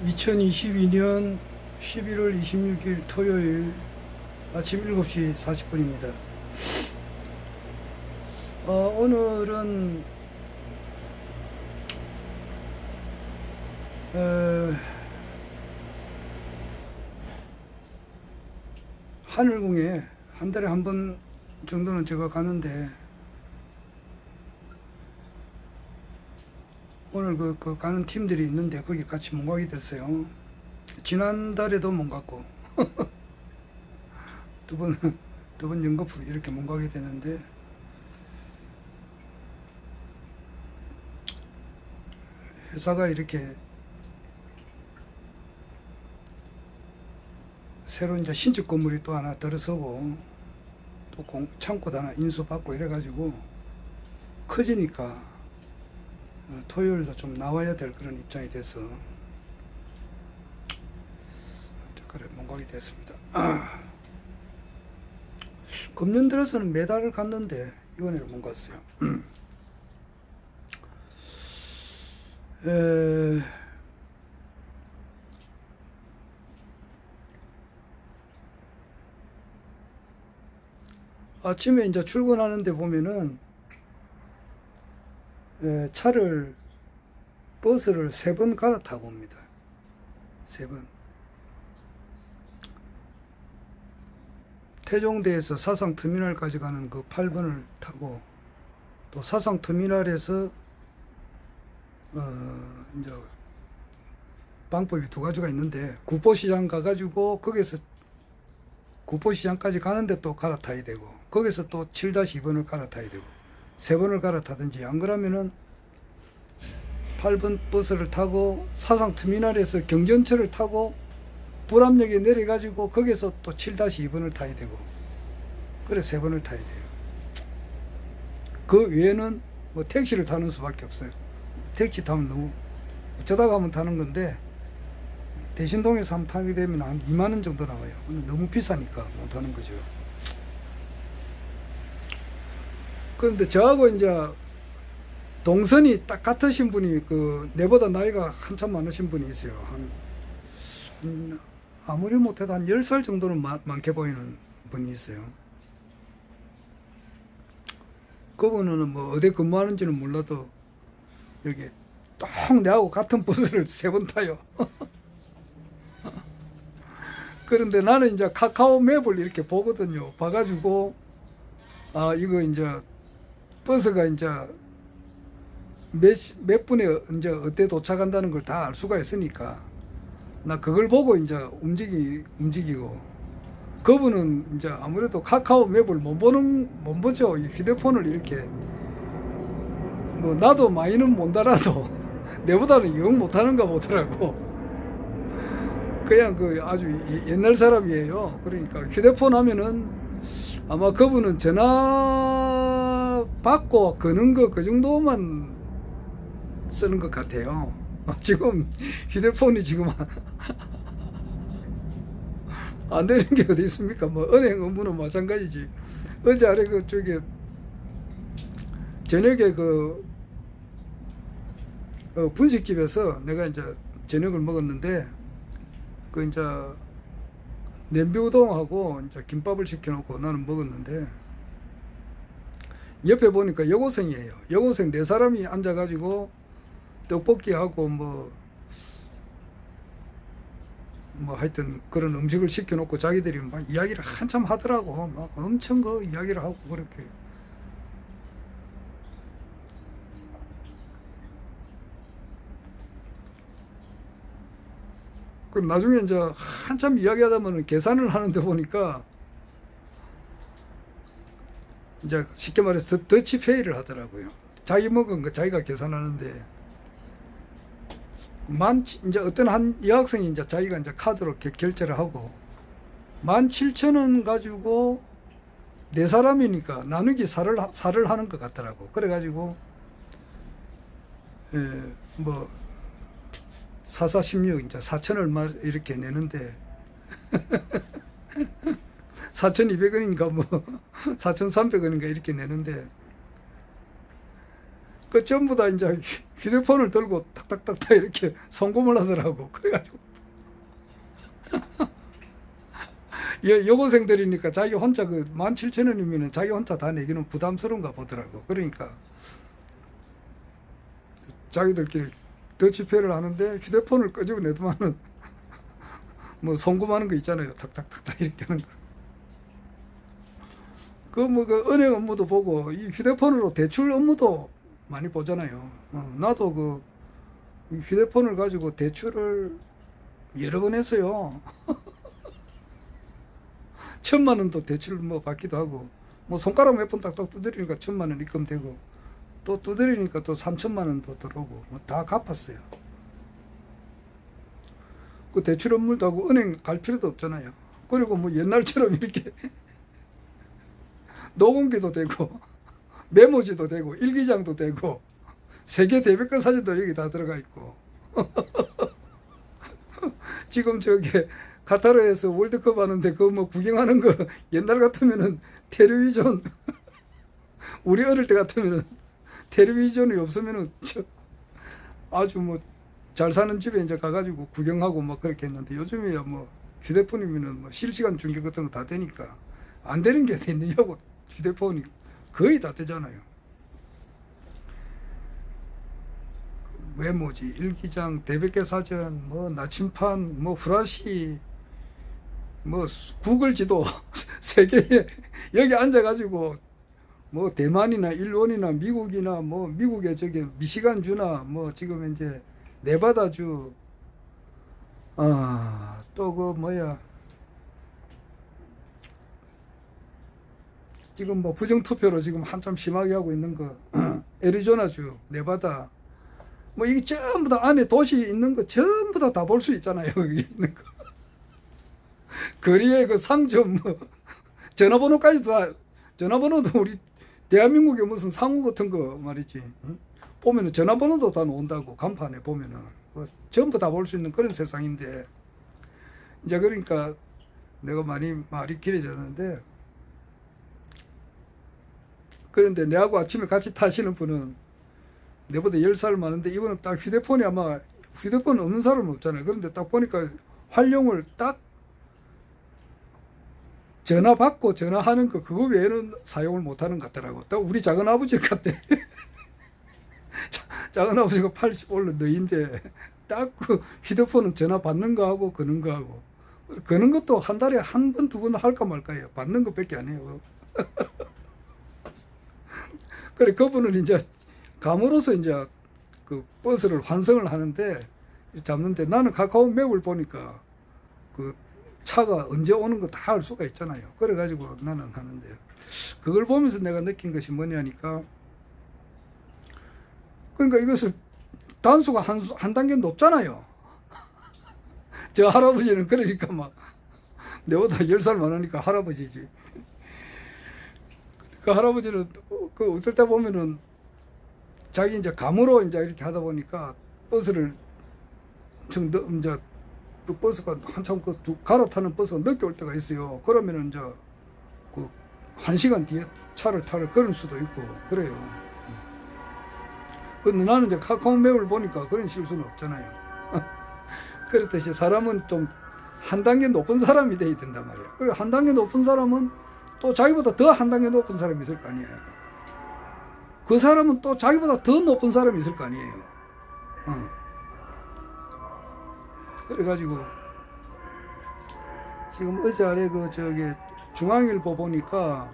2022년 11월 26일 토요일 아침 7시 40분입니다. 오늘은 하늘궁에 한 달에 한 번 정도는 제가 가는데, 오늘 그 가는 팀들이 있는데 거기 같이 못 가게 됐어요. 지난달에도 못 갔고 두 번 연거푸 이렇게 못 가게 되는데, 회사가 이렇게 새로 이제 신축 건물이 또 하나 들어서고 또 창고도 하나 인수받고 이래가지고 커지니까 토요일도 좀 나와야 될 그런 입장이 돼서 그래 못 가게 됐습니다. 금년 들어서는 매달 갔는데 이번에는 못 갔어요. 아침에 이제 출근하는데 보면은 버스를 3번 갈아타고 옵니다. 3번. 태종대에서 사상터미널까지 가는 그 8번을 타고, 또 사상터미널에서 이제 방법이 2가지가 있는데, 구포시장 가가지고 거기서 구포시장까지 가는데 또 갈아타야 되고, 거기서 또 7-2번을 갈아타야 되고, 3번을 갈아타든지, 안 그러면은 8번 버스를 타고 사상터미널에서 경전철을 타고 불암역에 내려가지고 거기서 또 7-2번을 타야 되고, 그래 3번을 타야 돼요. 그 외에는 뭐 택시를 타는 수밖에 없어요. 택시 타면 너무 어쩌다가 한번 타는 건데, 대신동에서 한번 타게 되면 한 2만 원 정도 나와요. 너무 비싸니까 못 하는 거죠. 그런데 저하고 이제 동선이 딱 같으신 분이, 내보다 나이가 한참 많으신 분이 있어요. 아무리 못해도 한 10살 정도는 많게 보이는 분이 있어요. 그분은 뭐 어디 근무하는지는 몰라도 여기 딱 내하고 같은 버스를 3번 타요. 그런데 나는 이제 카카오 맵을 이렇게 보거든요. 봐가지고, 이거 이제 버스가 이제 몇 분에 이제 어때 도착한다는 걸 다 알 수가 있으니까, 나 그걸 보고 이제 움직이고, 그분은 이제 아무래도 카카오 맵을 못 보죠. 휴대폰을 이렇게, 뭐 나도 많이는 못 알아도 내보다는 영 못하는가 보더라고. 그냥 아주 옛날 사람이에요. 그러니까 휴대폰 하면은 아마 그분은 전화 받고 거는 거 그 정도만 쓰는 것 같아요. 지금 휴대폰이 지금 안 되는 게 어디 있습니까? 뭐 은행 업무는 마찬가지지. 어제 아래 저녁에 분식집에서 내가 이제 저녁을 먹었는데, 이제 냄비 우동하고 이제 김밥을 시켜놓고 나는 먹었는데, 옆에 보니까 여고생이에요. 여고생 4사람이 앉아가지고 떡볶이하고 뭐 하여튼 그런 음식을 시켜놓고 자기들이 막 이야기를 한참 하더라고. 막 엄청 이야기를 하고 그렇게. 그럼 나중에 이제 한참 이야기하다 보면 계산을 하는데 보니까 이제 쉽게 말해서 더치페이를 하더라고요. 자기 먹은 거 자기가 계산하는데, 이제 어떤 한 여학생이 이제 자기가 이제 카드로 결제를 하고 17,000원 가지고 4사람이니까 나누기 살을 하는 것 같더라고. 그래가지고 뭐 4416 이제 4,000 얼마 이렇게 내는데 4,200원인가 뭐 4,300원인가 이렇게 내는데, 그 전부 다 이제 휴대폰을 들고 탁탁탁탁 이렇게 송금을 하더라고. 그래가지고 여고생들이니까 자기 혼자 그 17,000원이면 자기 혼자 다 내기는 부담스러운가 보더라고. 그러니까 자기들끼리 더치페이를 하는데 휴대폰을 끄집어내더만은 뭐 송금하는 거 있잖아요. 탁탁탁탁 이렇게 하는 거. 그 은행 업무도 보고 이 휴대폰으로 대출 업무도 많이 보잖아요. 나도 그 휴대폰을 가지고 대출을 여러 번 했어요. 1,000,000원도 대출 뭐 받기도 하고, 뭐 손가락 몇 번 딱딱 두드리니까 1,000,000원 입금되고, 또 두드리니까 또 3,000,000원도 들어오고, 뭐 다 갚았어요. 그 대출 업무도 하고 은행 갈 필요도 없잖아요. 그리고 뭐 옛날처럼 이렇게 녹음기도 되고, 메모지도 되고, 일기장도 되고, 세계 대백과 사진도 여기 다 들어가 있고. 지금 저기 카타르에서 월드컵 하는데 그거 뭐 구경하는 거 옛날 같으면은 텔레비전 우리 어릴 때 같으면은 텔레비전이 없으면은 아주 뭐 잘 사는 집에 이제 가가지고 구경하고 막 그렇게 했는데 요즘에야 뭐 휴대폰이면은 뭐 실시간 중계 같은 거 다 되니까 안 되는 게 있느냐고. 휴대폰이 거의 다 되잖아요. 메모지, 일기장, 대백과 사전, 뭐 나침판, 뭐 후라시, 뭐 구글 지도 세계에 여기 앉아가지고 뭐 대만이나 일본이나 미국이나 뭐 미국의 저기 미시간주나 뭐 지금 이제 네바다주 또 그 뭐야 지금 뭐 부정투표로 지금 한참 심하게 하고 있는 거 애리조나주, 네바다 뭐 이게 전부 다 안에 도시 있는 거 전부 다 볼 수 있잖아요. 여기 있는 거. 거리에 그 상점 뭐 전화번호까지 다 전화번호도 우리 대한민국에 무슨 상호 같은 거 말이지. 보면은 전화번호도 다 나온다고 간판에 보면은 뭐 전부 다 볼 수 있는 그런 세상인데 이제 그러니까 내가 많이 말이 길어졌는데 그런데 내하고 아침에 같이 타시는 분은 내보다 10살 많은데 이분은 딱 휴대폰이 아마 휴대폰 없는 사람은 없잖아요. 그런데 딱 보니까 활용을 딱 전화 받고 전화하는 거 그거 외에는 사용을 못하는 것 같더라고. 딱 우리 작은 아버지 같대. 작은 아버지가 80 올라 너인데 딱 그 휴대폰은 전화 받는 거 하고 거는 거 하고 거는 것도 한 달에 한 번, 두 번 할까 말까요. 받는 것밖에 안 해요. 그래 그분은 이제 감으로서 이제 그 버스를 환승을 하는데 잡는데 나는 카카오 맵을 보니까 그 차가 언제 오는 거 다 알 수가 있잖아요. 그래가지고 나는 하는데 그걸 보면서 내가 느낀 것이 뭐냐니까 그러니까 이것을 단수가 한 단계 높잖아요. 저 할아버지는 그러니까 막 내보다 10살 많으니까 할아버지지. 그 할아버지는 그 어떨 때 보면은 자기 이제 감으로 이제 이렇게 하다 보니까 버스를 엄청 이제 그 버스가 한참 그 갈아타는 버스가 늦게 올 때가 있어요. 그러면은 이제 그 1시간 뒤에 차를 타러 그럴 수도 있고 그래요. 근데 나는 이제 카카오 맵을 보니까 그런 실수는 없잖아요. 그렇듯이 사람은 좀 한 단계 높은 사람이 돼야 된단 말이에요. 그리고 한 단계 높은 사람은 또 자기보다 더 한 단계 높은 사람이 있을 거 아니에요. 그 사람은 또 자기보다 더 높은 사람이 있을 거 아니에요. 그래가지고 지금 어제 아래 그 저기 중앙일보 보니까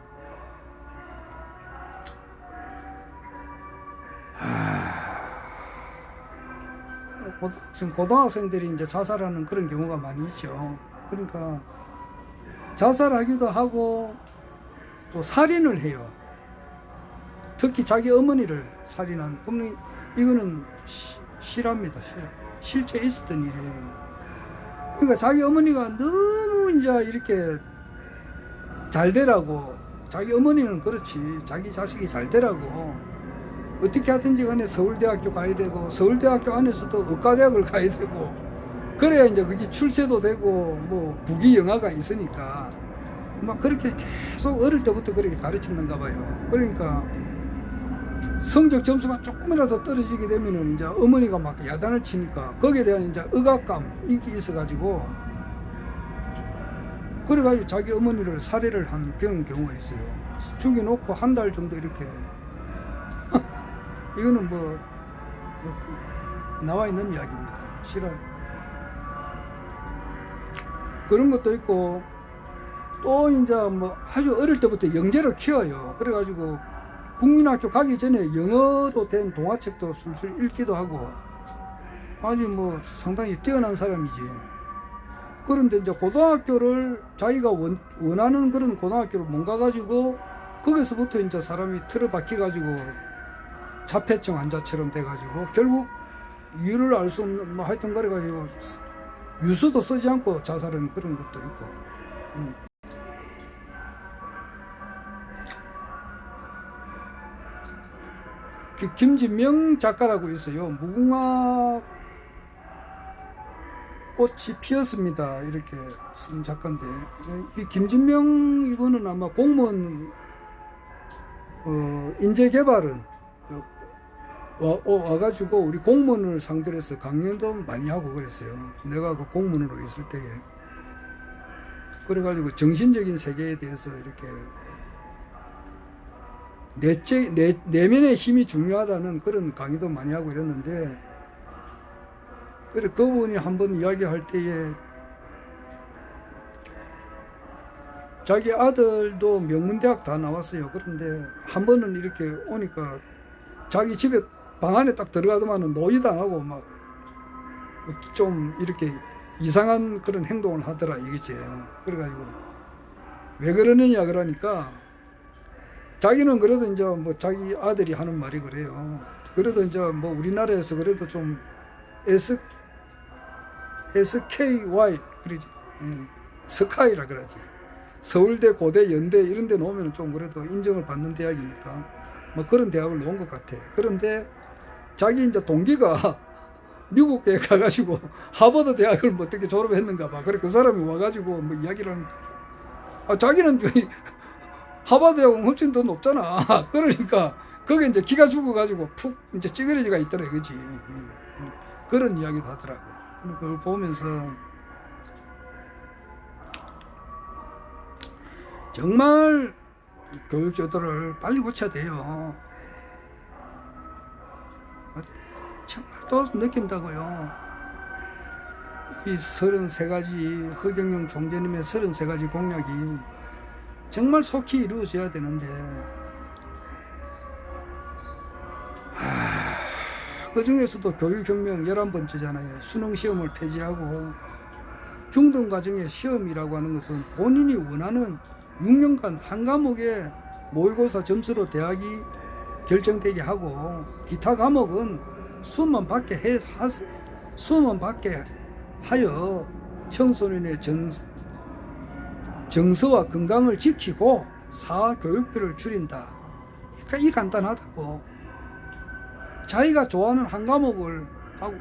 고등학생들이 이제 자살하는 그런 경우가 많이 있죠. 그러니까 자살하기도 하고 또 살인을 해요. 특히 자기 어머니를 살인한 분명히 이거는 실합니다. 실제 있었던 일이에요. 그러니까 자기 어머니가 너무 이제 이렇게 잘 되라고 자기 어머니는 그렇지 자기 자식이 잘 되라고 어떻게 하든지 간에 서울대학교 가야 되고 서울대학교 안에서도 의과대학을 가야 되고 그래야 이제 그게 출세도 되고 뭐 부귀영화가 있으니까 막 그렇게 계속 어릴 때부터 그렇게 가르쳤는가 봐요. 그러니까 성적 점수가 조금이라도 떨어지게 되면은 이제 어머니가 막 야단을 치니까 거기에 대한 이제 억압감 이게 있어가지고 그래가지고 자기 어머니를 살해를 한 그런 경우가 있어요. 죽여놓고 한 달 정도 이렇게 이거는 뭐 나와 있는 이야기입니다. 싫어요. 그런 것도 있고 또 이제 뭐 아주 어릴 때부터 영재를 키워요. 그래가지고 국민학교 가기 전에 영어로 된 동화책도 술술 읽기도 하고 아주 뭐 상당히 뛰어난 사람이지. 그런데 이제 고등학교를 자기가 원하는 그런 고등학교를 못 가가지고 거기서부터 이제 사람이 틀어박혀가지고 자폐증 환자처럼 돼가지고 결국 이유를 알 수 없는 뭐 하여튼 그래가지고 유서도 쓰지 않고 자살한 그런 것도 있고. 김진명 작가라고 있어요. 무궁화 꽃이 피었습니다. 이렇게 쓴 작가인데 이 김진명 이분은 아마 공무원 인재개발은 와가지고 우리 공무원을 상대로 해서 강연도 많이 하고 그랬어요. 내가 그 공무원으로 있을 때에. 그래가지고 정신적인 세계에 대해서 이렇게 내면의 힘이 중요하다는 그런 강의도 많이 하고 이랬는데, 그래 그분이 한번 이야기할 때에 자기 아들도 명문대학 다 나왔어요. 그런데 한 번은 이렇게 오니까 자기 집에 방 안에 딱 들어가더만은 노이도 안 하고 막 좀 이렇게 이상한 그런 행동을 하더라 이거지. 그래가지고 왜 그러느냐 그러니까 자기는 그래도 이제 뭐 자기 아들이 하는 말이 그래요. 그래도 이제 뭐 우리나라에서 그래도 좀 SKY 그러지. 스카이라 그러지. 서울대, 고대, 연대 이런 데 놓으면 좀 그래도 인정을 받는 대학이니까 뭐 그런 대학을 놓은 것 같아. 그런데 자기 이제 동기가 미국에 가가지고 하버드 대학을 뭐 어떻게 졸업했는가 봐. 그래 그 사람이 와가지고 뭐 이야기를 하니까 자기는 하버드 대학은 훨씬 더 높잖아. 그러니까 거기 이제 기가 죽어가지고 푹 이제 찌그러지가 있더라 이거지. 그런 이야기도 하더라고. 그걸 보면서 정말 교육제도를 빨리 고쳐야 돼요. 정말 또 느낀다고요. 이 33가지 허경영 총재님의 33가지 공약이 정말 속히 이루어져야 되는데 그 중에서도 교육혁명 11번째잖아요. 수능시험을 폐지하고 중등과정의 시험이라고 하는 것은 본인이 원하는 6년간 한 과목에 모의고사 점수로 대학이 결정되게 하고 기타 과목은 수업만 받게 하여 청소년의 정서와 건강을 지키고 사교육비를 줄인다. 그러니까 이 간단하다고. 자기가 좋아하는 한 과목을 하고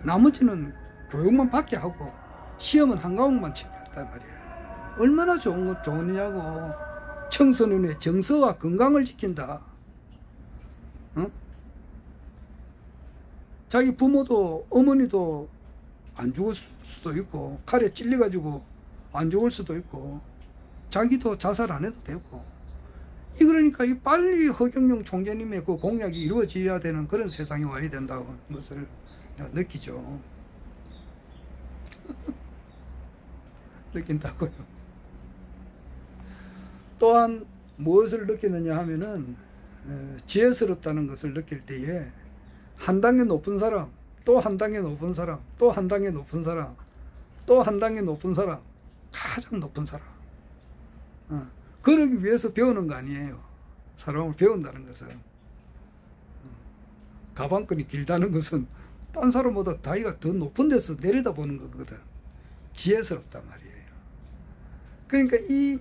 나머지는 교육만 받게 하고 시험은 한 과목만 치게 한단 말이야. 얼마나 좋으냐고. 청소년의 정서와 건강을 지킨다. 어? 자기 부모도 어머니도 안 죽을 수도 있고 칼에 찔려가지고 안 죽을 수도 있고 자기도 자살 안 해도 되고 그러니까 이 빨리 허경영 총재님의 그 공약이 이루어져야 되는 그런 세상이 와야 된다는 것을 느끼죠. 느낀다고요. 또한 무엇을 느끼느냐 하면은 지혜스럽다는 것을 느낄 때에 한 단계 높은 사람, 또 한 단계 높은 사람, 또 한 단계 높은 사람, 또 한 단계 높은 사람, 가장 높은 사람. 그러기 위해서 배우는 거 아니에요. 사람을 배운다는 것은. 가방끈이 길다는 것은 딴 사람보다 자기가 더 높은 데서 내려다보는 거거든. 지혜스럽단 말이에요. 그러니까 이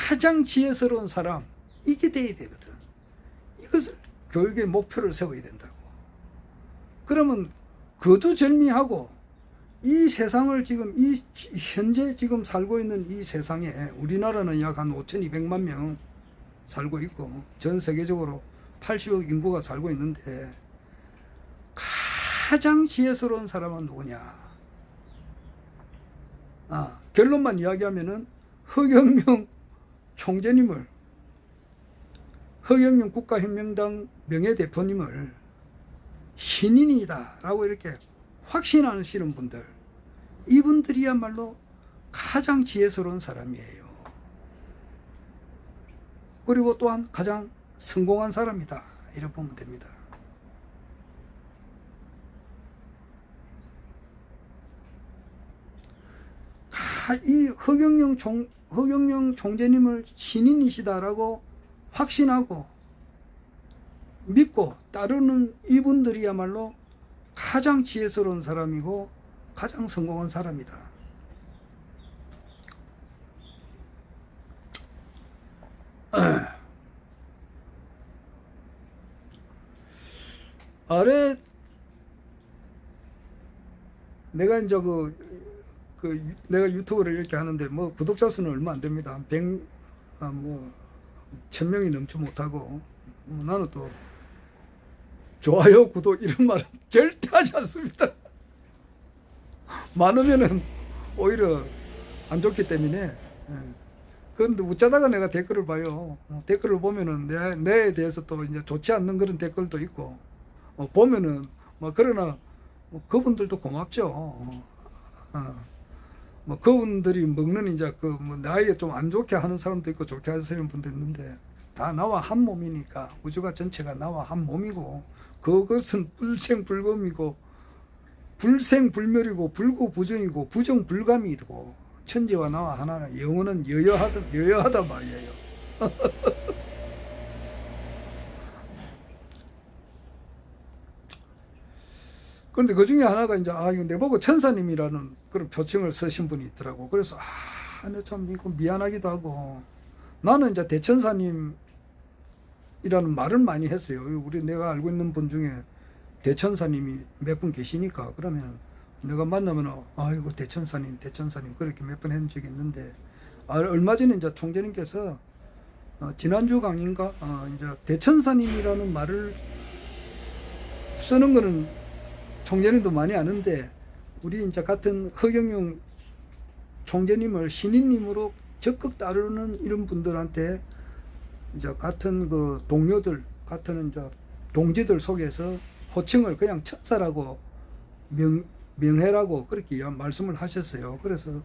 가장 지혜스러운 사람, 이게 돼야 되거든. 이것을 교육의 목표를 세워야 된다고. 그러면 거두절미하고 이 세상을 지금 현재 지금 살고 있는 이 세상에 우리나라는 약 한 5,200만 명 살고 있고 전 세계적으로 80억 인구가 살고 있는데 가장 지혜스러운 사람은 누구냐? 결론만 이야기하면은 허경영 총재님을, 허경영 국가혁명당 명예대표님을 신인이다 라고 이렇게 확신하시는 분들, 이분들이야말로 가장 지혜스러운 사람이에요. 그리고 또한 가장 성공한 사람이다 이렇게 보면 됩니다. 이 허경영 총재님을 신인이시다라고 확신하고 믿고 따르는 이분들이야말로 가장 지혜스러운 사람이고 가장 성공한 사람이다. 아래 내가 이제 내가 유튜브를 이렇게 하는데 뭐 구독자 수는 얼마 안 됩니다. 1000명이 넘지 못하고, 나는 또 좋아요, 구독 이런 말은 절대 하지 않습니다. 많으면은 오히려 안 좋기 때문에. 그런데 어쩌다가 내가 댓글을 봐요. 댓글을 보면은 내에 대해서 또 이제 좋지 않는 그런 댓글도 있고, 보면은 그러나 그분들도 고맙죠. 그분들이 먹는 이제 나에게 좀 안 좋게 하는 사람도 있고 좋게 하시는 분도 있는데, 다 나와 한 몸이니까, 우주가 전체가 나와 한 몸이고, 그것은 불생불금이고 불생불멸이고 불구부정이고 부정불감이고, 천지와 나와 하나는 영원은 여여하다 말이에요. 그런데 그 중에 하나가 이제 이거 내보고 천사님이라는 그런 표칭을 쓰신 분이 있더라고. 그래서 내가 참 이거 미안하기도 하고, 나는 이제 대천사님이라는 말을 많이 했어요. 내가 알고 있는 분 중에 대천사님이 몇 분 계시니까, 그러면 내가 만나면 이거 대천사님 그렇게 몇 번 한 적이 있는데, 얼마 전에 이제 총재님께서 지난주 강의인가 이제 대천사님이라는 말을 쓰는 거는 총재님도 많이 아는데, 우리 이제 같은 허경영 총재님을 신인님으로 적극 따르는 이런 분들한테 이제 같은 그 동료들, 같은 이제 동지들 속에서 호칭을 그냥 천사라고 명해라고 그렇게 말씀을 하셨어요. 그래서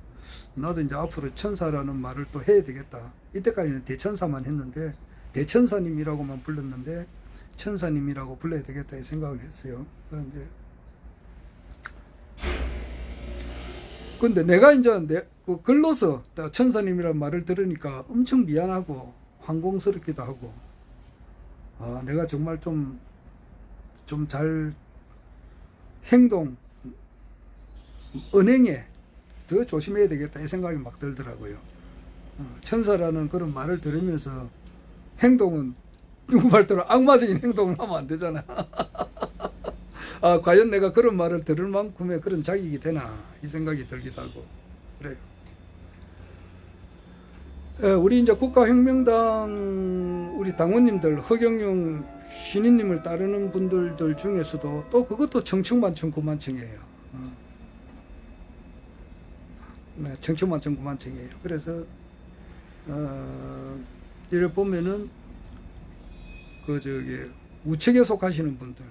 나도 이제 앞으로 천사라는 말을 또 해야 되겠다. 이때까지는 대천사만 했는데, 대천사님이라고만 불렀는데 천사님이라고 불러야 되겠다 이 생각을 했어요. 그런데 근데 내가 이제 그 글로서 천사님이라는 말을 들으니까 엄청 미안하고 황공스럽기도 하고, 내가 정말 좀 잘 행동, 언행에 더 조심해야 되겠다 이 생각이 막 들더라고요. 천사라는 그런 말을 들으면서 행동은 누구 말대로 악마적인 행동을 하면 안 되잖아. 과연 내가 그런 말을 들을 만큼의 그런 자격이 되나 이 생각이 들기도 하고 그래요. 우리 이제 국가혁명당 우리 당원님들, 허경영 신인님을 따르는 분들 중에서도 또 그것도 청천만청 구만청이에요. 청천만청 구만청이에요. 그래서 이를 보면은 우측에 속하시는 분들,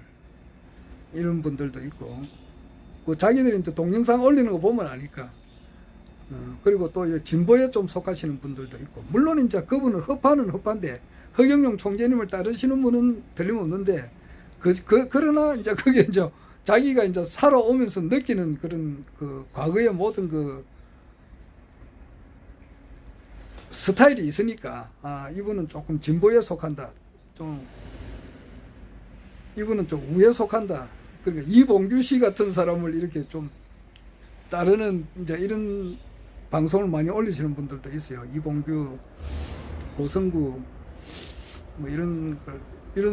이런 분들도 있고, 자기들이 또 동영상 올리는 거 보면 아니까. 그리고 또 진보에 좀 속하시는 분들도 있고, 물론 이제 그분은 허파는 허파인데, 허경영 총재님을 따르시는 분은 틀림없는데, 그러나 이제 그게 이제 자기가 이제 살아오면서 느끼는 그런 과거의 모든 스타일이 있으니까, 이분은 조금 진보에 속한다. 이분은 좀 우에 속한다. 그러니까 이봉규 씨 같은 사람을 이렇게 좀 따르는 이제 이런 방송을 많이 올리시는 분들도 있어요. 이봉규, 고성구 이런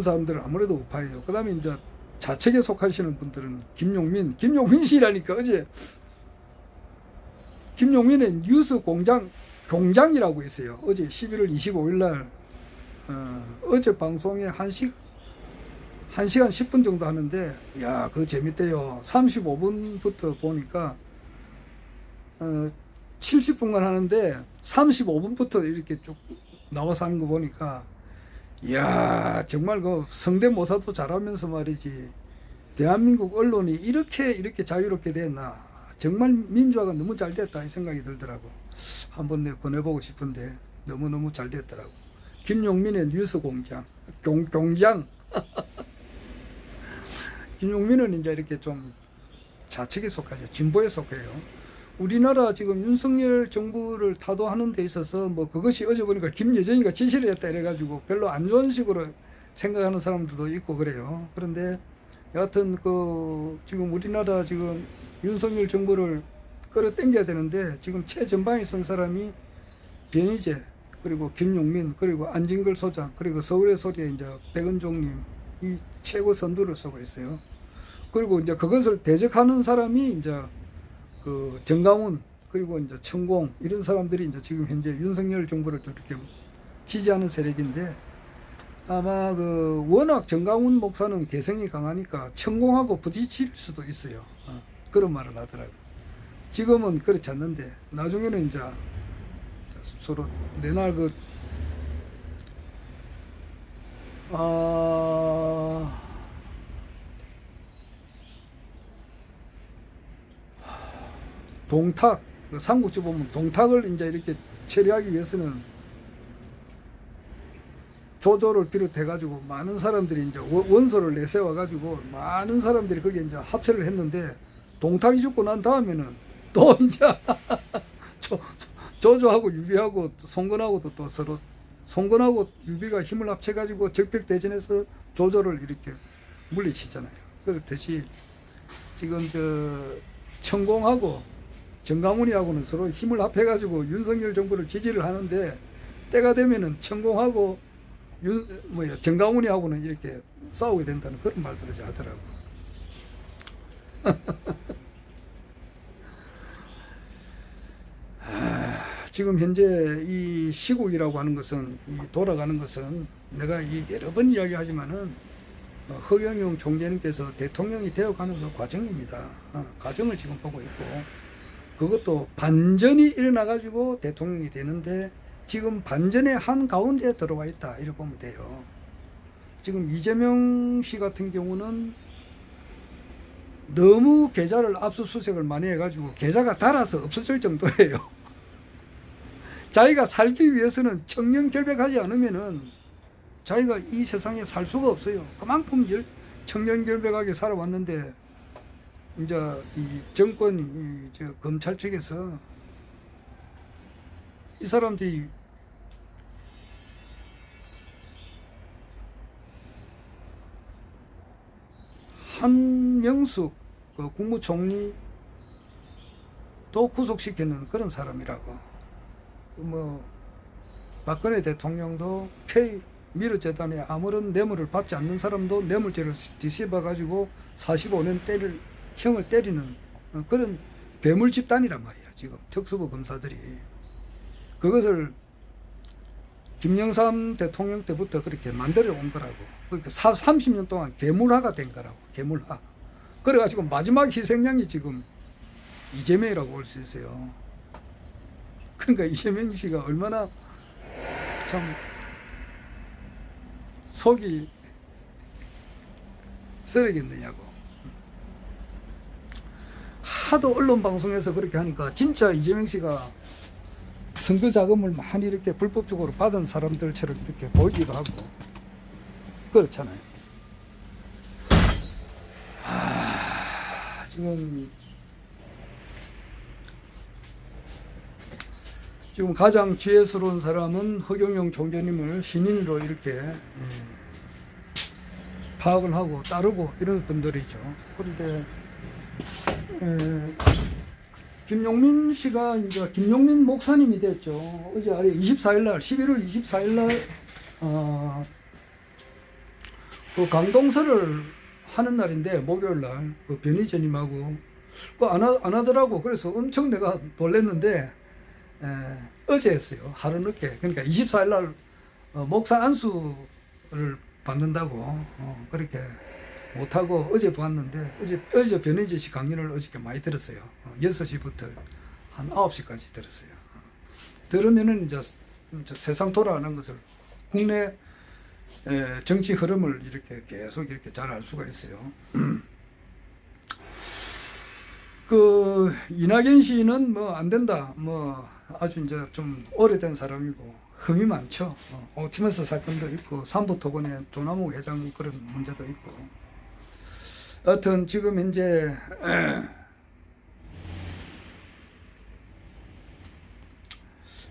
사람들은 아무래도 우파예요. 그다음에 이제 좌측에 속하시는 분들은 김용민 씨라니까. 어제 김용민의 뉴스 공장이라고 있어요. 어제 11월 25일 날 어제 방송에 1시간 10분 정도 하는데, 야, 그거 재밌대요. 35분부터 보니까, 70분간 하는데, 35분부터 이렇게 쭉 나와서 하는 거 보니까, 이야, 정말 그 성대모사도 잘하면서 말이지, 대한민국 언론이 이렇게 자유롭게 됐나. 정말 민주화가 너무 잘 됐다, 이 생각이 들더라고. 한번 내가 권해보고 싶은데, 너무너무 잘 됐더라고. 김용민의 뉴스 공장, 공장. 김용민은 이제 이렇게 좀 좌측에 속하죠. 진보에 속해요. 우리나라 지금 윤석열 정부를 타도하는 데 있어서 뭐 그것이 어제 보니까 김여정이가 지시를 했다 이래가지고 별로 안 좋은 식으로 생각하는 사람들도 있고 그래요. 그런데 여하튼 그 지금 우리나라 지금 윤석열 정부를 끌어당겨야 되는데 지금 최전방에 선 사람이 변희재 그리고 김용민 그리고 안진걸 소장 그리고 서울의 소리에 이제 백은종님 이 최고 선두를 서고 있어요. 그리고 이제 그것을 대적하는 사람이 이제 그 정강훈 그리고 이제 천공 이런 사람들이 이제 지금 현재 윤석열 정부를 이렇게 지지하는 세력인데 아마 그 워낙 정강훈 목사는 개성이 강하니까 천공하고 부딪힐 수도 있어요. 그런 말을 하더라고요. 지금은 그렇지 않는데 나중에는 이제 서로 내날 그 동탁, 그 삼국지 보면 동탁을 이제 이렇게 처리하기 위해서는 조조를 비롯해가지고 많은 사람들이 이제 원소를 내세워가지고 많은 사람들이 거기에 이제 합세를 했는데 동탁이 죽고 난 다음에는 또 이제 조조하고 유비하고 송건하고도 또 서로 송건하고 유비가 힘을 합쳐가지고 적벽대전에서 조조를 이렇게 물리치잖아요. 그렇듯이 지금 저 천공하고 정강훈이하고는 서로 힘을 합해가지고 윤석열 정부를 지지를 하는데 때가 되면은 천공하고 정강훈이하고는 이렇게 싸우게 된다는 그런 말들을 이제 하더라고. 지금 현재 이 시국이라고 하는 것은 이 돌아가는 것은 내가 이 여러 번 이야기하지만은 허경영 총재님께서 대통령이 되어가는 그 과정입니다. 과정을 지금 보고 있고 그것도 반전이 일어나가지고 대통령이 되는데 지금 반전의 한 가운데 들어와 있다 이렇게 보면 돼요. 지금 이재명 씨 같은 경우는 너무 계좌를 압수수색을 많이 해가지고 계좌가 닳아서 없어질 정도예요. 자기가 살기 위해서는 청렴결백하지 않으면은 자기가 이 세상에 살 수가 없어요. 그만큼 청렴결백하게 살아왔는데 이제 이 정권, 검찰 측에서 이 사람들이 한명숙 그 국무총리도 구속시키는 그런 사람이라고. 뭐 박근혜 대통령도 K 미르재단에 아무런 뇌물을 받지 않는 사람도 뇌물죄를 뒤집어 가지고 45년 형을 때리는 그런 괴물 집단이란 말이야. 지금 특수부 검사들이 그것을 김영삼 대통령 때부터 그렇게 만들어 온 거라고. 그러니까 30년 동안 괴물화가 된 거라고. 괴물화. 그래가지고 마지막 희생양이 지금 이재명이라고 볼 수 있어요. 그러니까 이재명 씨가 얼마나 참 속이 썰리겠느냐고. 하도 언론 방송에서 그렇게 하니까 진짜 이재명 씨가 선거 자금을 많이 이렇게 불법적으로 받은 사람들처럼 이렇게 보이기도 하고 그렇잖아요. 지금 가장 지혜스러운 사람은 허경영 총재님을 신인으로 이렇게 파악을 하고 따르고 이런 분들이죠. 그런데 김용민 씨가 이제 김용민 목사님이 됐죠. 어제 24일날 11월 24일날 그 강동설을 하는 날인데 목요일날 그 변희재님하고 그 안 하더라고. 그래서 엄청 내가 놀랬는데 어제 했어요. 하루 늦게. 그러니까 24일날 목사 안수를 받는다고 그렇게 못하고 어제 보았는데 어제 변희재 씨 강연을 어저께 많이 들었어요. 6시부터 한 9시까지 들었어요. 들으면은 이제 세상 돌아가는 것을 국내 정치 흐름을 이렇게 계속 이렇게 잘 알 수가 있어요. 그 이낙연 씨는 뭐 안 된다. 뭐 아주 이제 좀 오래된 사람이고 흠이 많죠. 옵티머스 사건도 있고 삼부토건의 조남욱 회장 그런 문제도 있고. 여튼 지금 현재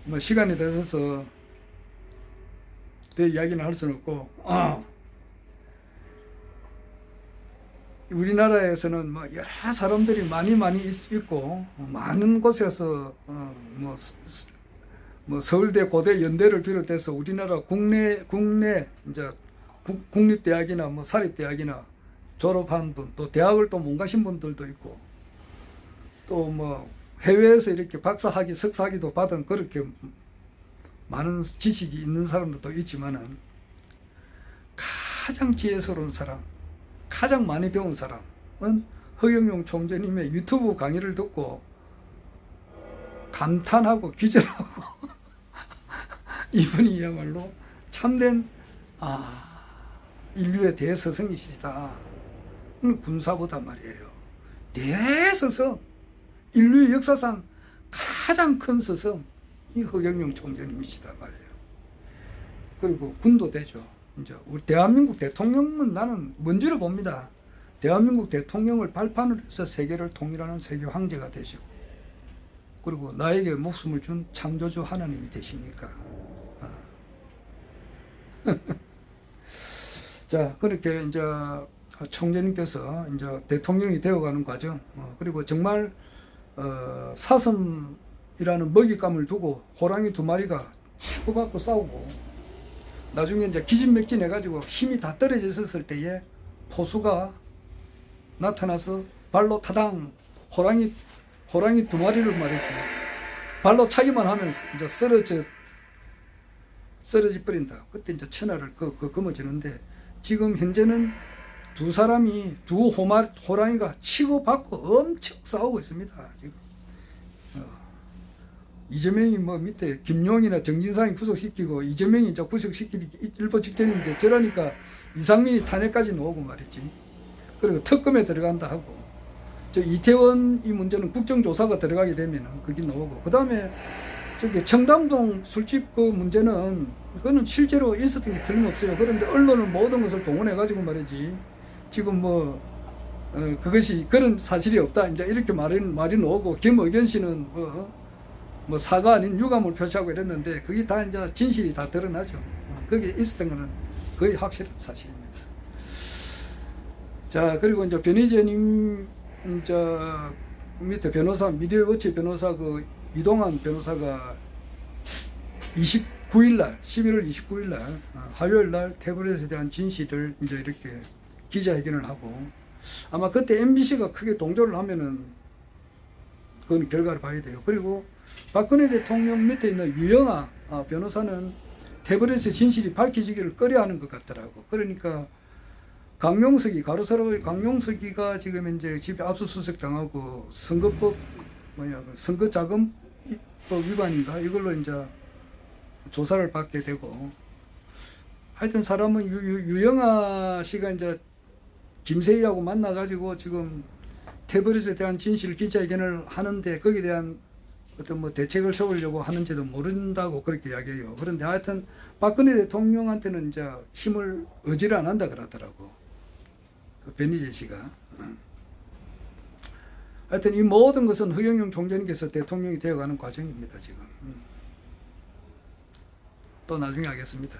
뭐 시간이 되셔서 더 이야기는 할 수는 없고 우리나라에서는 뭐 여러 사람들이 많이 있고 많은 곳에서 뭐 서울대, 고대, 연대를 비롯해서 우리나라 국내 이제 국립대학이나 뭐 사립대학이나 졸업한 분, 또 대학을 또 못 가신 분들도 있고, 또 뭐 해외에서 이렇게 박사학위, 석사학위도 받은 그렇게 많은 지식이 있는 사람들도 있지만은 가장 지혜스러운 사람, 가장 많이 배운 사람은 허경영 총재님의 유튜브 강의를 듣고 감탄하고 기절하고 이분이야말로 참된 인류의 대스승이시다. 군사보다 말이에요. 대스승, 인류의 역사상 가장 큰 스승 이 허경영 총재님이시다 말이에요. 그리고 군도 되죠. 이제 우리 대한민국 대통령은 나는 먼지로 봅니다. 대한민국 대통령을 발판으로 해서 세계를 통일하는 세계 황제가 되시고, 그리고 나에게 목숨을 준 창조주 하나님이 되시니까. 자, 그렇게 이제 총재님께서 이제 대통령이 되어가는 과정, 그리고 정말 사슴이라는 먹잇감을 두고 호랑이 2마리가 치고받고 싸우고, 나중에 이제 기진맥진해가지고 힘이 다 떨어졌을 때에 포수가 나타나서 발로 타당 호랑이 2마리를 말이지 발로 차기만 하면 이제 쓰러져 버린다. 그때 이제 천하를 거머쥐는데, 지금 현재는 두 호랑이가 치고받고 엄청 싸우고 있습니다. 지금 이재명이 뭐 밑에 김용이나 정진상이 구속시키고 이재명이 이제 구속시키기 일보 직전인데, 저러니까 이상민이 탄핵까지 나오고 말이지. 그리고 특검에 들어간다 하고, 저 이태원 이 문제는 국정조사가 들어가게 되면 그게 나오고, 그 다음에 저기 청담동 술집 그 문제는 그거는 실제로 있었던 게 틀림없어요. 그런데 언론은 모든 것을 동원해가지고 말이지, 지금 뭐 그것이 그런 사실이 없다 이제 이렇게 말이 나오고, 김의견 씨는 뭐 사과 아닌 유감을 표시하고 이랬는데, 그게 다 이제 진실이 다 드러나죠. 거기에 있었던 거는 거의 확실한 사실입니다. 자, 그리고 이제 변희재님 이제 밑에 변호사, 미디어워치 변호사 그 이동환 변호사가 29일날 11월 29일날 화요일날 태블릿에 대한 진실을 이제 이렇게 기자회견을 하고, 아마 그때 MBC가 크게 동조를 하면은 그건 결과를 봐야 돼요. 그리고 박근혜 대통령 밑에 있는 유영아 변호사는 태블릿의 진실이 밝혀지기를 꺼려하는 것 같더라고. 그러니까 강용석이, 가로세로의 강용석이가 지금 이제 집에 압수수색 당하고 선거법 선거자금법 위반인가 이걸로 이제 조사를 받게 되고, 하여튼 사람은 유영아 씨가 이제 김세희하고 만나가지고 지금 태블릿에 대한 진실 기자회견을 하는데, 거기에 대한 어떤 뭐 대책을 세우려고 하는지도 모른다고 그렇게 이야기해요. 그런데 하여튼 박근혜 대통령한테는 이제 힘을 의지를 안 한다 그러더라고, 그 변희재 씨가. 하여튼 이 모든 것은 허경영 총재님께서 대통령이 되어가는 과정입니다, 지금. 또 나중에 하겠습니다.